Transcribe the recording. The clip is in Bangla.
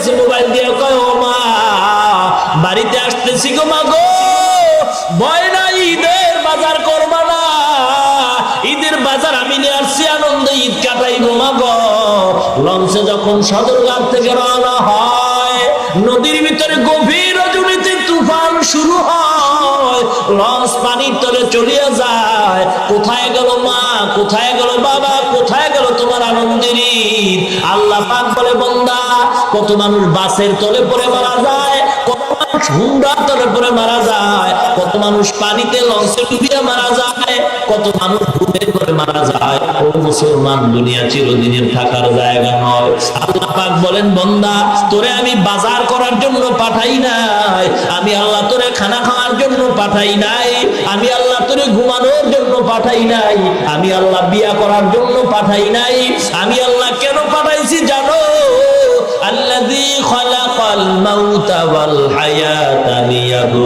কাছে মোবাইল দিয়ে কয়, ও মা বাড়িতে আসতেছি গো মা গো, ভয় নাই, ঈদের বাজার করবা না, ঈদের বাজার আমি নিয়ে আসছি, আনন্দে ঈদ কাটাইবো মা গো। লঞ্চে যখন সদরঘাট থেকে রওনা হয়, নদীর ভিতরে গভীর রজনীতে তুফান শুরু হয়, লঞ্চ পানির তলে চলিয়া যায়। কোথায় গেল মা, কোথায় গেল বাবা, কোথায় গেল তোমার আনন্দের ঈদ? আল্লাহ পাক বলে, বান্দা, কত মানুষ বাসের তলে পড়ে মারা যায়, কত মানুষ হুন্ডার তলে পড়ে মারা যায়, কত মানুষ পানিতে লঞ্চে ডুবিয়ে মারা যায়, কত মানুষ ঘুরে করে মারা যায়। ও মুসলমান, দুনিয়া চিরদিনের থাকার জায়গা নয়। আল্লাহ পাক বলেন, বান্দা, তোরে আমি বাজার করার জন্য পাঠাই নাই, আমি আল্লাহ তোরে খানা খাওয়ার জন্য পাঠাই নাই, আমি আল্লাহ তোরে ঘুমানোর জন্য পাঠাই নাই, আমি আল্লাহ বিয়া করার জন্য পাঠাই নাই, আমি